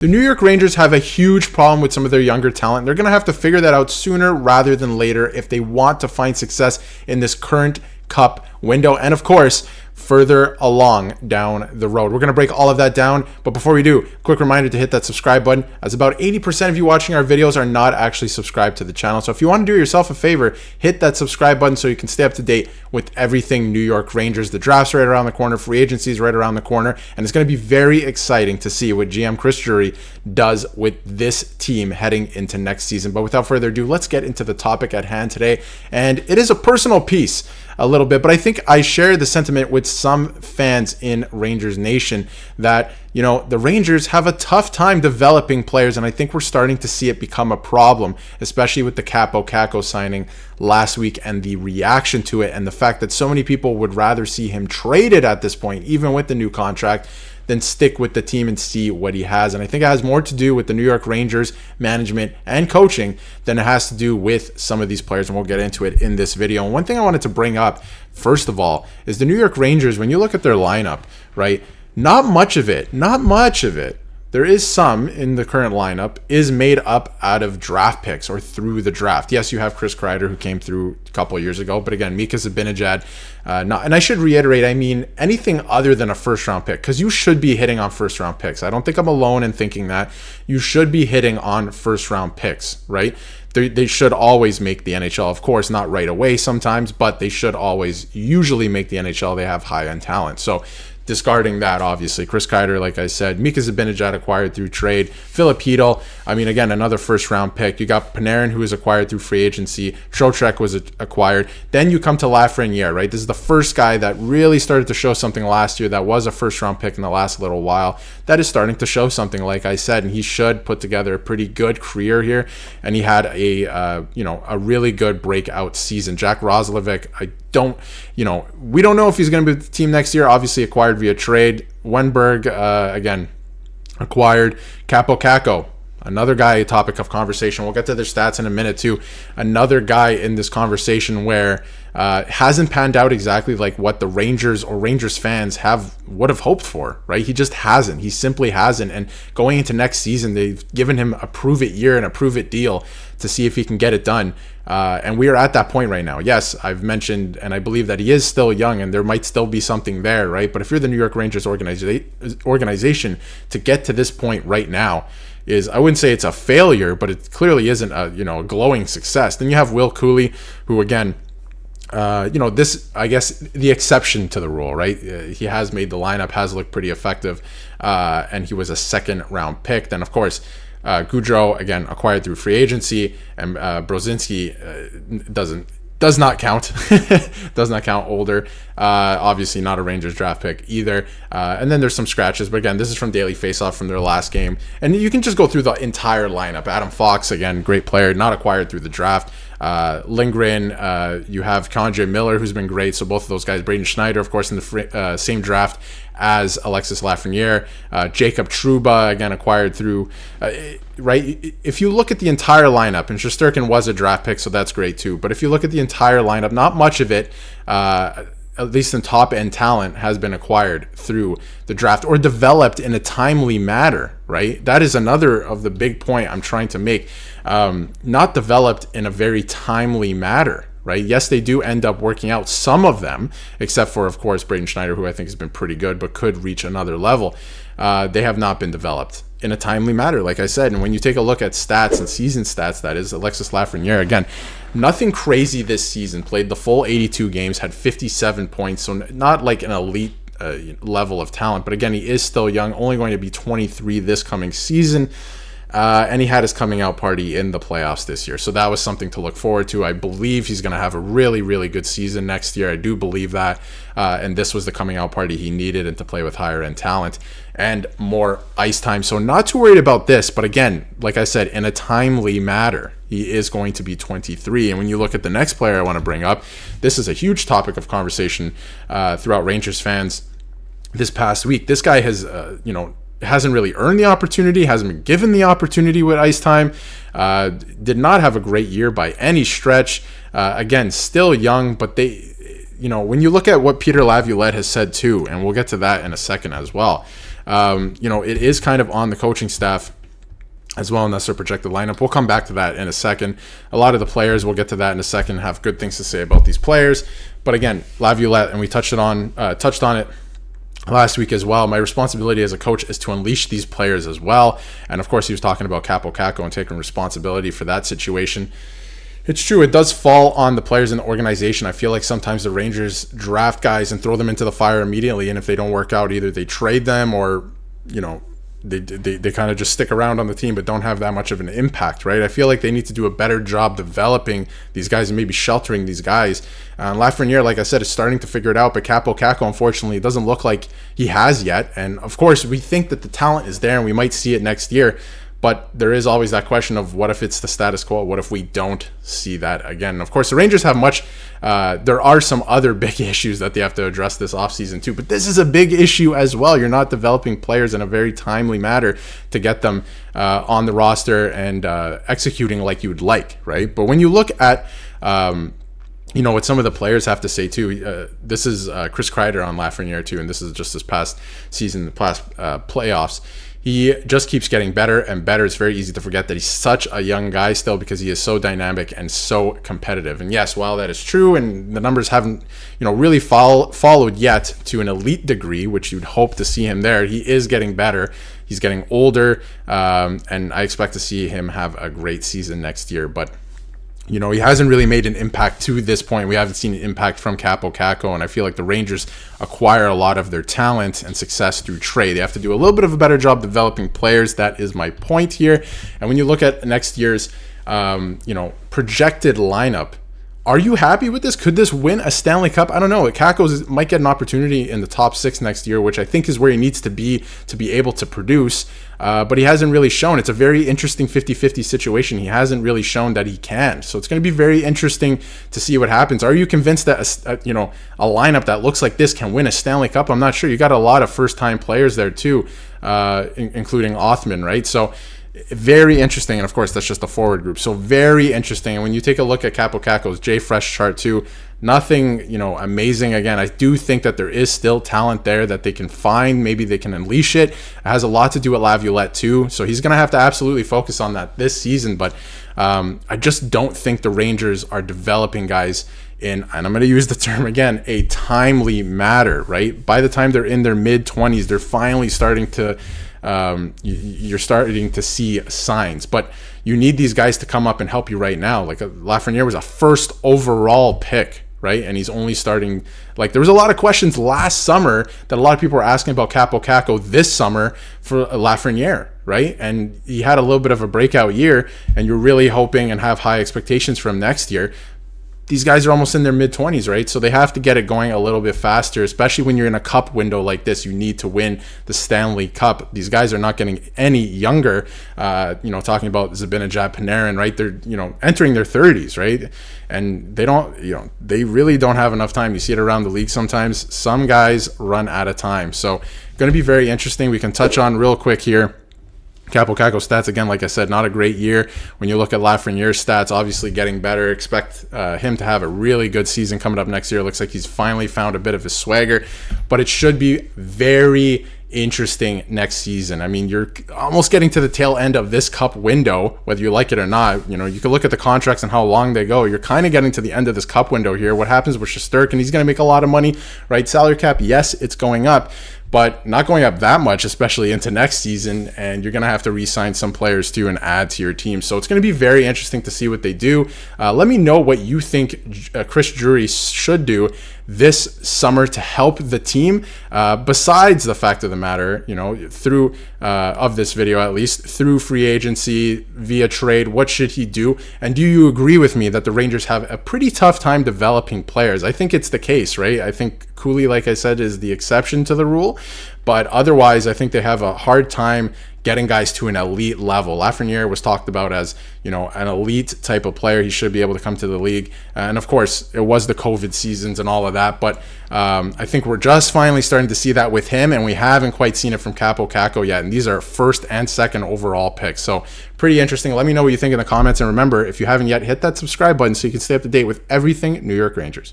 The New York Rangers have a huge problem with some of their younger talent. They're going to have to figure that out sooner rather than later if they want to find success in this current Cup window. And of course, further along down the road. We're going to break all of that down. But before we do, quick reminder to hit that subscribe button, as about 80% of you watching our videos are not actually subscribed to the channel. So if you want to do yourself a favor, hit that subscribe button so you can stay up to date with everything New York Rangers. The draft's right around the corner, free agency is right around the corner, and it's going to be very exciting to see what GM Chris Drury does with this team heading into next season. But without further ado, let's get into the topic at hand today. And it is a personal piece a little bit, but I think I share the sentiment with some fans in Rangers Nation that, you know, the Rangers have a tough time developing players, and I think we're starting to see it become a problem, especially with the Kaapo Kakko signing last week and the reaction to it, and the fact that so many people would rather see him traded at this point, even with the new contract, than stick with the team and see what he has. And I think it has more to do with the New York Rangers management and coaching than it has to do with some of these players, and we'll get into it in this video. And one thing I wanted to bring up, first of all, is the New York Rangers, when you look at their lineup, right, not much of it, there is some in the current lineup, is made up out of draft picks or through the draft. Yes, you have Chris Kreider, who came through a couple of years ago, but again, Mika Zibanejad, and I should reiterate, I mean anything other than a first-round pick, because you should be hitting on first-round picks. I don't think I'm alone in thinking that. You should be hitting on first-round picks, right? They should always make the NHL. Of course, not right away sometimes, but they should always usually make the NHL. They have high-end talent. So discarding that, obviously, Chris Kreider, like I said, Mika Zibanejad acquired through trade, Filip Chytil, I mean, again, another first-round pick. You got Panarin, who was acquired through free agency. Trocheck was acquired. Then you come to Lafrenière, right? This is the first guy that really started to show something last year that was a first-round pick in the last little while. That is starting to show something, like I said, and he should put together a pretty good career here. And he had a really good breakout season. Jack Roslovic, we don't know if he's going to be with the team next year. Obviously acquired via trade. Wenberg, again, acquired. Kaapo Kakko, another guy, a topic of conversation. We'll get to their stats in a minute too. Another guy in this conversation where hasn't panned out exactly like what the Rangers or Rangers fans would have hoped for, right? He just hasn't. He simply hasn't. And going into next season, they've given him a prove-it year and a prove-it deal to see if he can get it done. And we are at that point right now. Yes, I've mentioned, and I believe that he is still young and there might still be something there, right? But if you're the New York Rangers organization, to get to this point right now is, I wouldn't say it's a failure, but it clearly isn't a glowing success. Then you have Will Cooley, who again, this, I guess, the exception to the rule, right? He has made the lineup, has looked pretty effective, and he was a second-round pick. Then, of course, Gaudreau, again, acquired through free agency, and Brozinski does not count. Does not count. Older. Obviously not a Rangers draft pick either. And then there's some scratches. But again, this is from Daily Faceoff from their last game. And you can just go through the entire lineup. Adam Fox, again, great player, not acquired through the draft. Lindgren, you have K'Andre Miller, who's been great. So both of those guys. Braden Schneider, of course, in the same draft as Alexis Lafrenière. Jacob Trouba, again, acquired through... right? If you look at the entire lineup, and Shesterkin was a draft pick, so that's great too. But if you look at the entire lineup, not much of it, at least in top-end talent, has been acquired through the draft or developed in a timely manner, right? That is another of the big point I'm trying to make. Not developed in a very timely manner, right? Yes, they do end up working out, some of them, except for, of course, Braden Schneider, who I think has been pretty good, but could reach another level. They have not been developed in a timely manner, like I said. And when you take a look at stats and season stats, that is, Alexis Lafrenière, again, nothing crazy this season. Played the full 82 games, had 57 points, so not like an elite level of talent. But again, he is still young, only going to be 23 this coming season. And he had his coming out party in the playoffs this year. So that was something to look forward to. I believe he's going to have a really, really good season next year. I do believe that. And this was the coming out party he needed, and to play with higher end talent and more ice time. So not too worried about this. But again, like I said, in a timely manner, he is going to be 23. And when you look at the next player I want to bring up, this is a huge topic of conversation throughout Rangers fans this past week. This guy has, hasn't really earned the opportunity, hasn't been given the opportunity with ice time, did not have a great year by any stretch. Again, still young, but when you look at what Peter Laviolette has said too, and we'll get to that in a second as well, it is kind of on the coaching staff as well, and that's their projected lineup. We'll come back to that in a second. A lot of the players, we'll get to that in a second, have good things to say about these players. But again, Laviolette, and we touched on it last week as well. My responsibility as a coach is to unleash these players as well. And of course, he was talking about Kaapo Kakko and taking responsibility for that situation. It's true, it does fall on the players in the organization. I feel like sometimes the Rangers draft guys and throw them into the fire immediately, and if they don't work out, either they trade them or, they kind of just stick around on the team but don't have that much of an impact, right? I feel like they need to do a better job developing these guys and maybe sheltering these guys. Lafrenière, like I said, is starting to figure it out, but Kaapo Kakko, unfortunately, it doesn't look like he has yet. And of course, we think that the talent is there and we might see it next year. But there is always that question of what if it's the status quo? What if we don't see that again? And of course, the Rangers have there are some other big issues that they have to address this offseason too. But this is a big issue as well. You're not developing players in a very timely manner to get them on the roster and executing like you would like, right? But when you look at what some of the players have to say too. This is Chris Kreider on Lafrenière too, and this is just this past season, the past playoffs. He just keeps getting better and better. It's very easy to forget that he's such a young guy still because he is so dynamic and so competitive. And yes, while that is true, and the numbers haven't, really followed yet to an elite degree, which you'd hope to see him there, he is getting better. He's getting older, and I expect to see him have a great season next year. But he hasn't really made an impact to this point. We haven't seen an impact from Kaapo Kakko, and I feel like the Rangers acquire a lot of their talent and success through trade. They have to do a little bit of a better job developing players. That is my point here. And when you look at next year's, projected lineup, are you happy with this? Could this win a Stanley Cup? I don't know. Kakko might get an opportunity in the top 6 next year, which I think is where he needs to be able to produce. But he hasn't really shown. It's a very interesting 50-50 situation. He hasn't really shown that he can. So it's going to be very interesting to see what happens. Are you convinced that a lineup that looks like this can win a Stanley Cup? I'm not sure. You got a lot of first-time players there too, including Othman, right? So very interesting. And of course, that's just the forward group. So very interesting. And when you take a look at Kaapo Kakko's J-Fresh chart too, nothing, amazing. Again, I do think that there is still talent there that they can find. Maybe they can unleash it. It has a lot to do with Laviolette too. So he's going to have to absolutely focus on that this season. But I just don't think the Rangers are developing guys in, and I'm going to use the term again, a timely manner, right? By the time they're in their mid-20s, they're finally starting to you're starting to see signs, but you need these guys to come up and help you right now. Like Lafrenière was a first overall pick, right? And he's only starting, there was a lot of questions last summer that a lot of people were asking about Kaapo Kakko this summer for Lafrenière, right? And he had a little bit of a breakout year, and you're really hoping and have high expectations for him next year. These guys are almost in their mid-20s, right? So they have to get it going a little bit faster, especially when you're in a cup window like this. You need to win the Stanley Cup. These guys are not getting any younger. Talking about Zibanejad, Panarin, right? They're, entering their 30s, right? And they don't, they really don't have enough time. You see it around the league sometimes. Some guys run out of time. So going to be very interesting. We can touch on real quick here Kaapo Kakko stats, again, like I said, not a great year. When you look at Lafreniere's stats, obviously getting better. Expect him to have a really good season coming up next year. Looks like he's finally found a bit of his swagger, but it should be very interesting next season. I mean, you're almost getting to the tail end of this cup window, whether you like it or not. You can look at the contracts and how long they go. You're kind of getting to the end of this cup window here. What happens with Shesterkin? He's going to make a lot of money, right? Salary cap, yes, it's going up, but not going up that much, especially into next season. And you're going to have to re-sign some players too and add to your team. So it's going to be very interesting to see what they do. Let me know what you think Chris Drury should do this summer to help the team, besides the fact of the matter, through of this video, at least through free agency, via trade. What should he do? And do you agree with me that the Rangers have a pretty tough time developing players? I think it's the case, right? I think Cooley, like I said, is the exception to the rule, but otherwise I think they have a hard time getting guys to an elite level. Lafrenière was talked about as, an elite type of player. He should be able to come to the league. And of course, it was the COVID seasons and all of that. But I think we're just finally starting to see that with him, and we haven't quite seen it from Kaapo Kakko yet. And these are first and second overall picks. So pretty interesting. Let me know what you think in the comments. And remember, if you haven't yet, hit that subscribe button so you can stay up to date with everything New York Rangers.